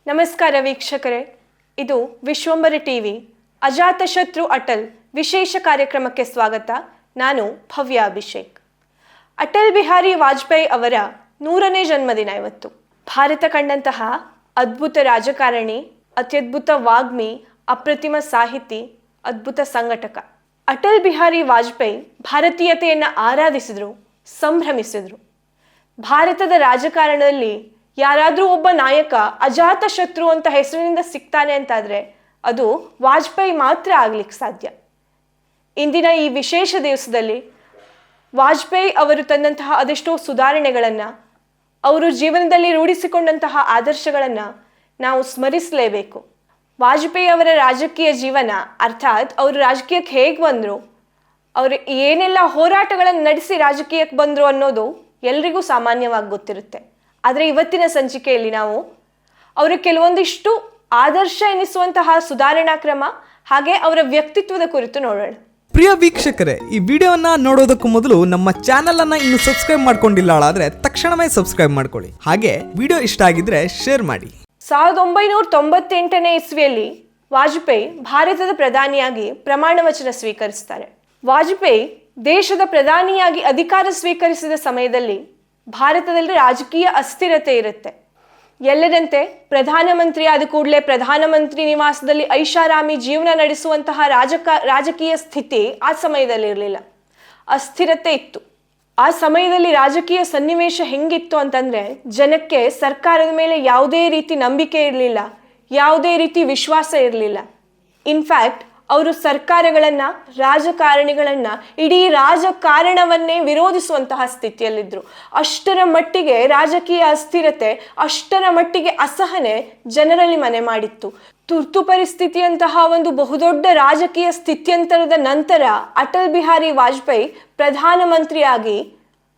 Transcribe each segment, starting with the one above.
ನಮಸ್ಕಾರ ವೀಕ್ಷಕರೇ, ಇದು ವಿಶ್ವಂಬರ ಟಿವಿ ಅಜಾತಶತ್ರು ಅಟಲ್ ವಿಶೇಷ ಕಾರ್ಯಕ್ರಮಕ್ಕೆ ಸ್ವಾಗತ. ನಾನು ಭವ್ಯ ಅಭಿಷೇಕ್. ಅಟಲ್ ಬಿಹಾರಿ ವಾಜಪೇಯಿ ಅವರ 100ನೇ ಜನ್ಮದಿನ ಇವತ್ತು. ಭಾರತ ಕಂಡಂತಹ ಅದ್ಭುತ ರಾಜಕಾರಣಿ, ಅತ್ಯದ್ಭುತ ವಾಗ್ಮಿ, ಅಪ್ರತಿಮ ಸಾಹಿತಿ, ಅದ್ಭುತ ಸಂಘಟಕ ಅಟಲ್ ಬಿಹಾರಿ ವಾಜಪೇಯಿ ಭಾರತೀಯತೆಯನ್ನು ಆರಾಧಿಸಿದ್ರು, ಸಂಭ್ರಮಿಸಿದ್ರು. ಭಾರತದ ರಾಜಕಾರಣದಲ್ಲಿ ಯಾರಾದರೂ ಒಬ್ಬ ನಾಯಕ ಅಜಾತ ಶತ್ರು ಅಂತ ಹೆಸರಿನಿಂದ ಸಿಗ್ತಾನೆ ಅಂತಾದರೆ ಅದು ವಾಜಪೇಯಿ ಮಾತ್ರ ಆಗ್ಲಿಕ್ಕೆ ಸಾಧ್ಯ. ಇಂದಿನ ಈ ವಿಶೇಷ ದಿವಸದಲ್ಲಿ ವಾಜಪೇಯಿ ಅವರು ತಂದಂತಹ ಅದೆಷ್ಟೋ ಸುಧಾರಣೆಗಳನ್ನು, ಅವರು ಜೀವನದಲ್ಲಿ ರೂಢಿಸಿಕೊಂಡಂತಹ ಆದರ್ಶಗಳನ್ನು ನಾವು ಸ್ಮರಿಸಲೇಬೇಕು. ವಾಜಪೇಯಿ ಅವರ ರಾಜಕೀಯ ಜೀವನ, ಅರ್ಥಾತ್ ಅವರು ರಾಜಕೀಯಕ್ಕೆ ಹೇಗೆ ಬಂದರು, ಅವರು ಏನೆಲ್ಲ ಹೋರಾಟಗಳನ್ನು ನಡೆಸಿ ರಾಜಕೀಯಕ್ಕೆ ಬಂದರು ಅನ್ನೋದು ಎಲ್ರಿಗೂ ಸಾಮಾನ್ಯವಾಗಿ ಗೊತ್ತಿರುತ್ತೆ. ಆದರೆ ಇವತ್ತಿನ ಸಂಚಿಕೆಯಲ್ಲಿ ನಾವು ಅವರ ಕೆಲವೊಂದಿಷ್ಟು ಆದರ್ಶ ಎನಿಸುವಂತಹ ಸುಧಾರಣಾ ಕ್ರಮ ಹಾಗೆ ಅವರ ವ್ಯಕ್ತಿತ್ವದ ಕುರಿತು ನೋಡೋಣ. ಪ್ರಿಯ ವೀಕ್ಷಕರೇ, ಈ ವಿಡಿಯೋವನ್ನ ನೋಡೋದಕ್ಕೂ ಮೊದಲು ನಮ್ಮ ಚಾನೆಲ್ ಅನ್ನ ಇನ್ನು ಸಬ್ಸ್ಕ್ರೈಬ್ ಮಾಡ್ಕೊಂಡಿಲ್ಲ ಆದ್ರೆ ತಕ್ಷಣವೇ ಸಬ್ಸ್ಕ್ರೈಬ್ ಮಾಡ್ಕೊಳ್ಳಿ. ಹಾಗೆ ವಿಡಿಯೋ ಇಷ್ಟ ಆಗಿದ್ರೆ ಶೇರ್ ಮಾಡಿ. 1998ನೇ ಇಸ್ವಿಯಲ್ಲಿ ವಾಜಪೇಯಿ ಭಾರತದ ಪ್ರಧಾನಿಯಾಗಿ ಪ್ರಮಾಣ ವಚನ ಸ್ವೀಕರಿಸ್ತಾರೆ. ವಾಜಪೇಯಿ ದೇಶದ ಪ್ರಧಾನಿಯಾಗಿ ಅಧಿಕಾರ ಸ್ವೀಕರಿಸಿದ ಸಮಯದಲ್ಲಿ ಭಾರತದಲ್ಲಿ ರಾಜಕೀಯ ಅಸ್ಥಿರತೆ ಇರುತ್ತೆ. ಎಲ್ಲರಂತೆ ಪ್ರಧಾನಮಂತ್ರಿ ಆದ ಕೂಡಲೇ ಪ್ರಧಾನಮಂತ್ರಿ ನಿವಾಸದಲ್ಲಿ ಐಷಾರಾಮಿ ಜೀವನ ನಡೆಸುವಂತಹ ರಾಜಕೀಯ ಸ್ಥಿತಿ ಆ ಸಮಯದಲ್ಲಿ ಇರಲಿಲ್ಲ, ಅಸ್ಥಿರತೆ ಇತ್ತು. ಆ ಸಮಯದಲ್ಲಿ ರಾಜಕೀಯ ಸನ್ನಿವೇಶ ಹೆಂಗಿತ್ತು ಅಂತಂದ್ರೆ, ಜನಕ್ಕೆ ಸರ್ಕಾರದ ಮೇಲೆ ಯಾವುದೇ ರೀತಿ ನಂಬಿಕೆ ಇರಲಿಲ್ಲ, ಯಾವುದೇ ರೀತಿ ವಿಶ್ವಾಸ ಇರಲಿಲ್ಲ. ಇನ್ಫ್ಯಾಕ್ಟ್ ಅವರು ಸರ್ಕಾರಗಳನ್ನ, ರಾಜಕಾರಣಿಗಳನ್ನ, ಇಡೀ ರಾಜಕಾರಣವನ್ನೇ ವಿರೋಧಿಸುವಂತಹ ಸ್ಥಿತಿಯಲ್ಲಿದ್ದರು. ಅಷ್ಟರ ಮಟ್ಟಿಗೆ ರಾಜಕೀಯ ಅಸ್ಥಿರತೆ, ಅಷ್ಟರ ಮಟ್ಟಿಗೆ ಅಸಹನೆ ಜನರಲ್ಲಿ ಮನೆ ಮಾಡಿತ್ತು. ತುರ್ತು ಪರಿಸ್ಥಿತಿಯಂತಹ ಒಂದು ಬಹುದೊಡ್ಡ ರಾಜಕೀಯ ಸ್ಥಿತ್ಯಂತರದ ನಂತರ ಅಟಲ್ ಬಿಹಾರಿ ವಾಜಪೇಯಿ ಪ್ರಧಾನಮಂತ್ರಿಯಾಗಿ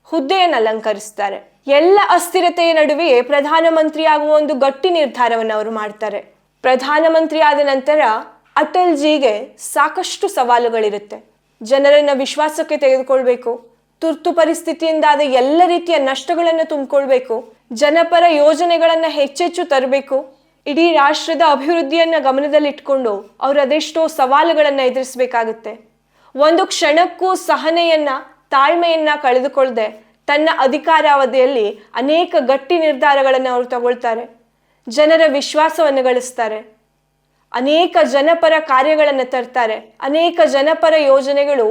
ಹುದ್ದೆಯನ್ನು ಅಲಂಕರಿಸ್ತಾರೆ. ಎಲ್ಲ ಅಸ್ಥಿರತೆಯ ನಡುವೆಯೇ ಪ್ರಧಾನಮಂತ್ರಿ ಆಗುವ ಒಂದು ಗಟ್ಟಿ ನಿರ್ಧಾರವನ್ನು ಅವರು ಮಾಡ್ತಾರೆ. ಪ್ರಧಾನಮಂತ್ರಿ ಆದ ನಂತರ ಅಟಲ್ ಜಿಗೆ ಸಾಕಷ್ಟು ಸವಾಲುಗಳಿರುತ್ತೆ. ಜನರನ್ನ ವಿಶ್ವಾಸಕ್ಕೆ ತೆಗೆದುಕೊಳ್ಬೇಕು, ತುರ್ತು ಪರಿಸ್ಥಿತಿಯಿಂದಾದ ಎಲ್ಲ ರೀತಿಯ ನಷ್ಟಗಳನ್ನು ತುಂಬಿಕೊಳ್ಬೇಕು, ಜನಪರ ಯೋಜನೆಗಳನ್ನ ಹೆಚ್ಚೆಚ್ಚು ತರಬೇಕು. ಇಡೀ ರಾಷ್ಟ್ರದ ಅಭಿವೃದ್ಧಿಯನ್ನ ಗಮನದಲ್ಲಿಟ್ಕೊಂಡು ಅವರು ಅದೆಷ್ಟೋ ಸವಾಲುಗಳನ್ನ ಎದುರಿಸಬೇಕಾಗುತ್ತೆ. ಒಂದು ಕ್ಷಣಕ್ಕೂ ಸಹನೆಯನ್ನ, ತಾಳ್ಮೆಯನ್ನ ಕಳೆದುಕೊಳ್ಳದೆ ತನ್ನ ಅಧಿಕಾರಾವಧಿಯಲ್ಲಿ ಅನೇಕ ಗಟ್ಟಿ ನಿರ್ಧಾರಗಳನ್ನು ಅವರು ತಗೊಳ್ತಾರೆ. ಜನರ ವಿಶ್ವಾಸವನ್ನು ಗಳಿಸ್ತಾರೆ, ಅನೇಕ ಜನಪರ ಕಾರ್ಯಗಳನ್ನು ತರ್ತಾರೆ. ಅನೇಕ ಜನಪರ ಯೋಜನೆಗಳು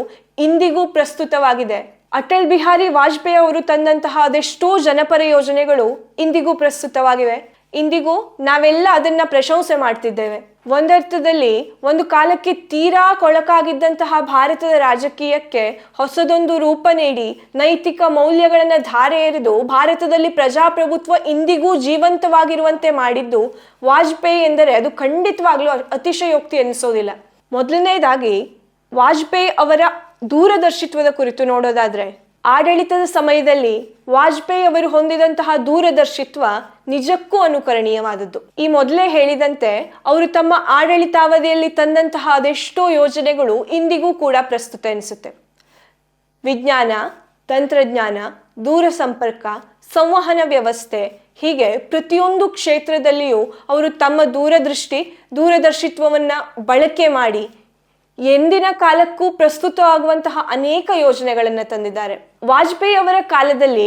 ಇಂದಿಗೂ ಪ್ರಸ್ತುತವಾಗಿದೆ. ಅಟಲ್ ಬಿಹಾರಿ ವಾಜಪೇಯಿ ಅವರು ತಂದಂತಹ ಅದೆಷ್ಟೋ ಜನಪರ ಯೋಜನೆಗಳು ಇಂದಿಗೂ ಪ್ರಸ್ತುತವಾಗಿವೆ. ಇಂದಿಗೂ ನಾವೆಲ್ಲ ಅದನ್ನ ಪ್ರಶಂಸೆ ಮಾಡ್ತಿದ್ದೇವೆ. ಒಂದರ್ಥದಲ್ಲಿ ಒಂದು ಕಾಲಕ್ಕೆ ತೀರಾ ಕೊಳಕಾಗಿದ್ದಂತಹ ಭಾರತದ ರಾಜಕೀಯಕ್ಕೆ ಹೊಸದೊಂದು ರೂಪ ನೀಡಿ ನೈತಿಕ ಮೌಲ್ಯಗಳನ್ನು ಧಾರೆ ಎರೆದು ಭಾರತದಲ್ಲಿ ಪ್ರಜಾಪ್ರಭುತ್ವ ಇಂದಿಗೂ ಜೀವಂತವಾಗಿರುವಂತೆ ಮಾಡಿದ್ದು ವಾಜಪೇಯಿ ಎಂದರೆ ಅದು ಖಂಡಿತವಾಗ್ಲೂ ಅತಿಶಯೋಕ್ತಿ ಎನಿಸೋದಿಲ್ಲ. ಮೊದಲನೇದಾಗಿ ವಾಜಪೇಯಿ ಅವರ ದೂರದರ್ಶಿತ್ವದ ಕುರಿತು ನೋಡೋದಾದ್ರೆ, ಆಡಳಿತದ ಸಮಯದಲ್ಲಿ ವಾಜಪೇಯಿ ಅವರು ಹೊಂದಿದಂತಹ ದೂರದರ್ಶಿತ್ವ ನಿಜಕ್ಕೂ ಅನುಕರಣೀಯವಾದದ್ದು. ಈ ಮೊದಲೇ ಹೇಳಿದಂತೆ ಅವರು ತಮ್ಮ ಆಡಳಿತಾವಧಿಯಲ್ಲಿ ತಂದಂತಹ ಅದೆಷ್ಟೋ ಯೋಜನೆಗಳು ಇಂದಿಗೂ ಕೂಡ ಪ್ರಸ್ತುತ ಎನಿಸುತ್ತೆ. ವಿಜ್ಞಾನ, ತಂತ್ರಜ್ಞಾನ, ದೂರ ಸಂಪರ್ಕ, ಸಂವಹನ ವ್ಯವಸ್ಥೆ, ಹೀಗೆ ಪ್ರತಿಯೊಂದು ಕ್ಷೇತ್ರದಲ್ಲಿಯೂ ಅವರು ತಮ್ಮ ದೂರದರ್ಶಿತ್ವವನ್ನು ಬಳಕೆ ಮಾಡಿ ಎಂದಿನ ಕಾಲಕ್ಕೂ ಪ್ರಸ್ತುತವಾಗುವಂತಹ ಅನೇಕ ಯೋಜನೆಗಳನ್ನು ತಂದಿದ್ದಾರೆ. ವಾಜಪೇಯಿ ಅವರ ಕಾಲದಲ್ಲಿ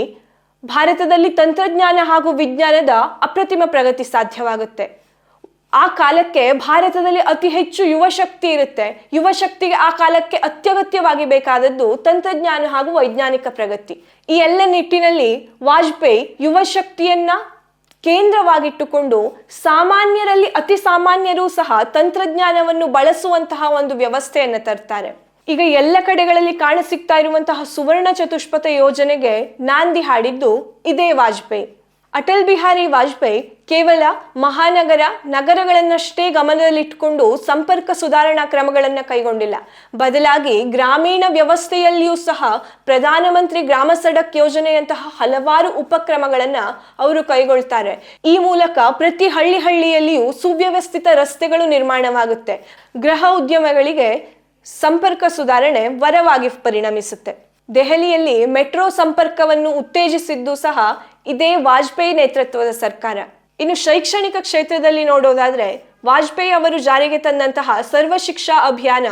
ಭಾರತದಲ್ಲಿ ತಂತ್ರಜ್ಞಾನ ಹಾಗೂ ವಿಜ್ಞಾನದ ಅಪ್ರತಿಮ ಪ್ರಗತಿ ಸಾಧ್ಯವಾಗುತ್ತೆ. ಆ ಕಾಲಕ್ಕೆ ಭಾರತದಲ್ಲಿ ಅತಿ ಹೆಚ್ಚು ಯುವ ಶಕ್ತಿ ಇರುತ್ತೆ. ಯುವ ಶಕ್ತಿಗೆ ಆ ಕಾಲಕ್ಕೆ ಅತ್ಯಗತ್ಯವಾಗಿ ಬೇಕಾದದ್ದು ತಂತ್ರಜ್ಞಾನ ಹಾಗೂ ವೈಜ್ಞಾನಿಕ ಪ್ರಗತಿ. ಈ ಎಲ್ಲ ನಿಟ್ಟಿನಲ್ಲಿ ವಾಜಪೇಯಿ ಯುವ ಶಕ್ತಿಯನ್ನ ಕೇಂದ್ರವಾಗಿಟ್ಟುಕೊಂಡು ಸಾಮಾನ್ಯರಲ್ಲಿ ಅತಿ ಸಾಮಾನ್ಯರೂ ಸಹ ತಂತ್ರಜ್ಞಾನವನ್ನು ಬಳಸುವಂತಹ ಒಂದು ವ್ಯವಸ್ಥೆಯನ್ನು ತರ್ತಾರೆ. ಈಗ ಎಲ್ಲ ಕಡೆಗಳಲ್ಲಿ ಕಾಣಸಿಗ್ತಾ ಇರುವಂತಹ ಸುವರ್ಣ ಚತುಷ್ಪಥ ಯೋಜನೆಗೆ ನಾಂದಿ ಹಾಡಿದ್ದು ಇದೇ ವಾಜಪೇಯಿ. ಅಟಲ್ ಬಿಹಾರಿ ವಾಜಪೇಯಿ ಕೇವಲ ಮಹಾನಗರ, ನಗರಗಳನ್ನಷ್ಟೇ ಗಮನದಲ್ಲಿಟ್ಟುಕೊಂಡು ಸಂಪರ್ಕ ಸುಧಾರಣಾ ಕ್ರಮಗಳನ್ನು ಕೈಗೊಂಡಿಲ್ಲ. ಬದಲಾಗಿ ಗ್ರಾಮೀಣ ವ್ಯವಸ್ಥೆಯಲ್ಲಿಯೂ ಸಹ ಪ್ರಧಾನಮಂತ್ರಿ ಗ್ರಾಮ ಸಡಕ್ ಯೋಜನೆಯಂತಹ ಹಲವಾರು ಉಪಕ್ರಮಗಳನ್ನು ಅವರು ಕೈಗೊಳ್ತಾರೆ. ಈ ಮೂಲಕ ಪ್ರತಿ ಹಳ್ಳಿಯಲ್ಲಿಯೂ ಸುವ್ಯವಸ್ಥಿತ ರಸ್ತೆಗಳು ನಿರ್ಮಾಣವಾಗುತ್ತೆ. ಗೃಹ ಉದ್ಯಮಗಳಿಗೆ ಸಂಪರ್ಕ ಸುಧಾರಣೆ ವರವಾಗಿ ಪರಿಣಮಿಸುತ್ತೆ. ದೆಹಲಿಯಲ್ಲಿ ಮೆಟ್ರೋ ಸಂಪರ್ಕವನ್ನು ಉತ್ತೇಜಿಸಿದ್ದು ಸಹ ಇದೇ ವಾಜಪೇಯಿ ನೇತೃತ್ವದ ಸರ್ಕಾರ. ಇನ್ನು ಶೈಕ್ಷಣಿಕ ಕ್ಷೇತ್ರದಲ್ಲಿ ನೋಡೋದಾದ್ರೆ ವಾಜಪೇಯಿ ಅವರು ಜಾರಿಗೆ ತಂದಂತಹ ಸರ್ವ ಶಿಕ್ಷಾ ಅಭಿಯಾನ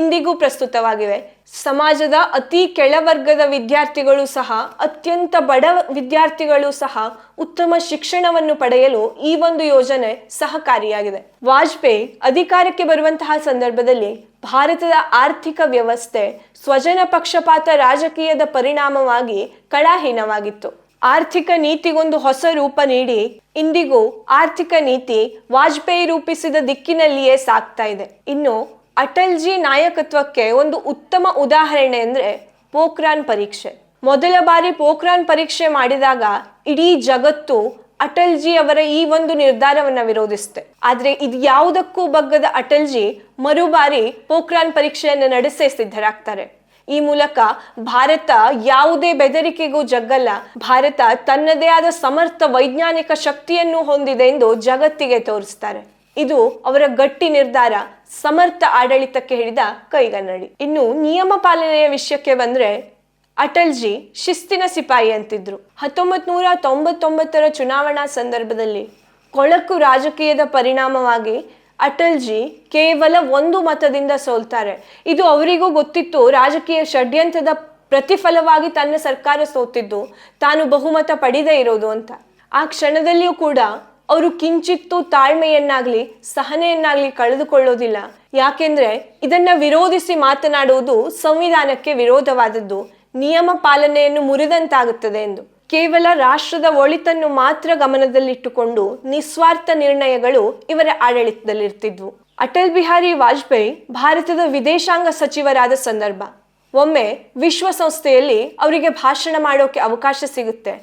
ಇಂದಿಗೂ ಪ್ರಸ್ತುತವಾಗಿವೆ. ಸಮಾಜದ ಅತಿ ಕೆಳವರ್ಗದ ವಿದ್ಯಾರ್ಥಿಗಳು ಸಹ, ಅತ್ಯಂತ ಬಡ ವಿದ್ಯಾರ್ಥಿಗಳು ಸಹ ಉತ್ತಮ ಶಿಕ್ಷಣವನ್ನು ಪಡೆಯಲು ಈ ಒಂದು ಯೋಜನೆ ಸಹಕಾರಿಯಾಗಿದೆ. ವಾಜಪೇಯಿ ಅಧಿಕಾರಕ್ಕೆ ಬರುವಂತಹ ಸಂದರ್ಭದಲ್ಲಿ ಭಾರತದ ಆರ್ಥಿಕ ವ್ಯವಸ್ಥೆ ಸ್ವಜನ ಪಕ್ಷಪಾತ ರಾಜಕೀಯದ ಪರಿಣಾಮವಾಗಿ ಕಳಾಹೀನವಾಗಿತ್ತು. ಆರ್ಥಿಕ ನೀತಿಗೊಂದು ಹೊಸ ರೂಪ ನೀಡಿ ಇಂದಿಗೂ ಆರ್ಥಿಕ ನೀತಿ ವಾಜಪೇಯಿ ರೂಪಿಸಿದ ದಿಕ್ಕಿನಲ್ಲಿಯೇ ಸಾಗ್ತಾ ಇದೆ. ಇನ್ನು ಅಟಲ್ಜಿ ನಾಯಕತ್ವಕ್ಕೆ ಒಂದು ಉತ್ತಮ ಉದಾಹರಣೆ ಅಂದ್ರೆ ಪೋಖ್ರಾನ್ ಪರೀಕ್ಷೆ. ಮೊದಲ ಬಾರಿ ಪೋಖ್ರಾನ್ ಪರೀಕ್ಷೆ ಮಾಡಿದಾಗ ಇಡೀ ಜಗತ್ತು ಅಟಲ್ಜಿ ಅವರ ಈ ಒಂದು ನಿರ್ಧಾರವನ್ನ ವಿರೋಧಿಸುತ್ತೆ. ಆದ್ರೆ ಇದು ಯಾವುದಕ್ಕೂ ಬಗ್ಗದ ಅಟಲ್ಜಿ ಮರುಬಾರಿ ಪೋಖ್ರಾನ್ ಪರೀಕ್ಷೆಯನ್ನು ನಡೆಸೇ ಸಿದ್ಧರಾಗ್ತಾರೆ. ಈ ಮೂಲಕ ಭಾರತ ಯಾವುದೇ ಬೆದರಿಕೆಗೂ ಜಗ್ಗಲ್ಲ, ಭಾರತ ತನ್ನದೇ ಆದ ಸಮರ್ಥ ವೈಜ್ಞಾನಿಕ ಶಕ್ತಿಯನ್ನು ಹೊಂದಿದೆ ಎಂದು ಜಗತ್ತಿಗೆ ತೋರಿಸ್ತಾರೆ. ಇದು ಅವರ ಗಟ್ಟಿ ನಿರ್ಧಾರ, ಸಮರ್ಥ ಆಡಳಿತಕ್ಕೆ ಹಿಡಿದ ಕೈಗನ್ನಡಿ. ಇನ್ನು ನಿಯಮ ಪಾಲನೆಯ ವಿಷಯಕ್ಕೆ ಬಂದ್ರೆ ಅಟಲ್ಜಿ ಶಿಸ್ತಿನ ಸಿಪಾಯಿ ಅಂತಿದ್ರು. 1999 ಚುನಾವಣಾ ಸಂದರ್ಭದಲ್ಲಿ ಕೊಳಕು ರಾಜಕೀಯದ ಪರಿಣಾಮವಾಗಿ ಅಟಲ್ಜಿ ಕೇವಲ 1 ಮತದಿಂದ ಸೋಲ್ತಾರೆ. ಇದು ಅವರಿಗೂ ಗೊತ್ತಿತ್ತು, ರಾಜಕೀಯ ಷಡ್ಯಂತ್ರದ ಪ್ರತಿಫಲವಾಗಿ ತನ್ನ ಸರ್ಕಾರ ಸೋತಿದ್ದು, ತಾನು ಬಹುಮತ ಪಡೆದೇ ಇರೋದು ಅಂತ. ಆ ಕ್ಷಣದಲ್ಲಿಯೂ ಕೂಡ ಅವರು ಕಿಂಚಿತ್ತೂ ತಾಳ್ಮೆಯನ್ನಾಗ್ಲಿ ಸಹನೆಯನ್ನಾಗ್ಲಿ ಕಳೆದುಕೊಳ್ಳೋದಿಲ್ಲ. ಯಾಕೆಂದ್ರೆ ಇದನ್ನ ವಿರೋಧಿಸಿ ಮಾತನಾಡುವುದು ಸಂವಿಧಾನಕ್ಕೆ ವಿರೋಧವಾದದ್ದು, ನಿಯಮ ಪಾಲನೆಯನ್ನು ಮುರಿದಂತಾಗುತ್ತದೆ ಎಂದು. ಕೇವಲ ರಾಷ್ಟ್ರದ ಒಳಿತನ್ನು ಮಾತ್ರ ಗಮನದಲ್ಲಿಟ್ಟುಕೊಂಡು ನಿಸ್ವಾರ್ಥ ನಿರ್ಣಯಗಳು ಇವರ ಆಡಳಿತದಲ್ಲಿರ್ತಿದ್ವು. ಅಟಲ್ ಬಿಹಾರಿ ವಾಜಪೇಯಿ ಭಾರತದ ವಿದೇಶಾಂಗ ಸಚಿವರಾದ ಸಂದರ್ಭ. ಒಮ್ಮೆ ವಿಶ್ವಸಂಸ್ಥೆಯಲ್ಲಿ ಅವರಿಗೆ ಭಾಷಣ ಮಾಡೋಕೆ ಅವಕಾಶ ಸಿಗುತ್ತೆ.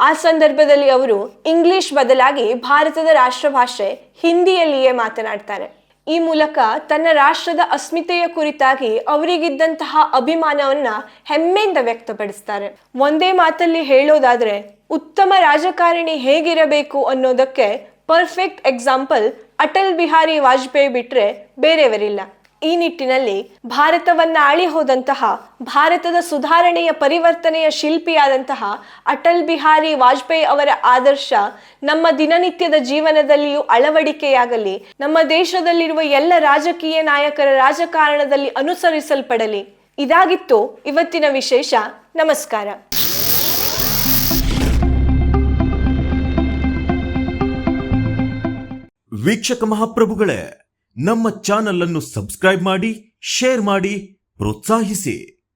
ಆ ಸಂದರ್ಭದಲ್ಲಿ ಅವರು ಇಂಗ್ಲಿಷ್ ಬದಲಾಗಿ ಭಾರತದ ರಾಷ್ಟ್ರಭಾಷೆ ಹಿಂದಿಯಲ್ಲಿಯೇ ಮಾತನಾಡ್ತಾರೆ. ಈ ಮೂಲಕ ತನ್ನ ರಾಷ್ಟ್ರದ ಅಸ್ಮಿತೆಯ ಕುರಿತಾಗಿ ಅವರಿಗಿದ್ದಂತಹ ಅಭಿಮಾನವನ್ನ ಹೆಮ್ಮೆಯಿಂದ ವ್ಯಕ್ತಪಡಿಸ್ತಾರೆ. ಒಂದೇ ಮಾತಲ್ಲಿ ಹೇಳೋದಾದ್ರೆ ಉತ್ತಮ ರಾಜಕಾರಣಿ ಹೇಗಿರಬೇಕು ಅನ್ನೋದಕ್ಕೆ ಪರ್ಫೆಕ್ಟ್ ಎಕ್ಸಾಂಪಲ್ ಅಟಲ್ ಬಿಹಾರಿ ವಾಜಪೇಯಿ ಬಿಟ್ರೆ ಬೇರೆಯವರಿಲ್ಲ. ಈ ನಿಟ್ಟಿನಲ್ಲಿ ಭಾರತವನ್ನ ಆಳಿ ಹೋದಂತಹ, ಭಾರತದ ಸುಧಾರಣೆಯ ಪರಿವರ್ತನೆಯ ಶಿಲ್ಪಿಯಾದಂತಹ ಅಟಲ್ ಬಿಹಾರಿ ವಾಜಪೇಯಿ ಅವರ ಆದರ್ಶ ನಮ್ಮ ದಿನನಿತ್ಯದ ಜೀವನದಲ್ಲಿಯೂ ಅಳವಡಿಕೆಯಾಗಲಿ, ನಮ್ಮ ದೇಶದಲ್ಲಿರುವ ಎಲ್ಲ ರಾಜಕೀಯ ನಾಯಕರ ರಾಜಕಾರಣದಲ್ಲಿ ಅನುಸರಿಸಲ್ಪಡಲಿ. ಇದಾಗಿತ್ತು ಇವತ್ತಿನ ವಿಶೇಷ. ನಮಸ್ಕಾರ. ವೀಕ್ಷಕ ಮಹಾಪ್ರಭುಗಳೇ, ನಮ್ಮ ಚಾನಲ್ ಅನ್ನು ಸಬ್ಸ್ಕ್ರೈಬ್ ಮಾಡಿ, ಶೇರ್ ಮಾಡಿ, ಪ್ರೋತ್ಸಾಹಿಸಿ.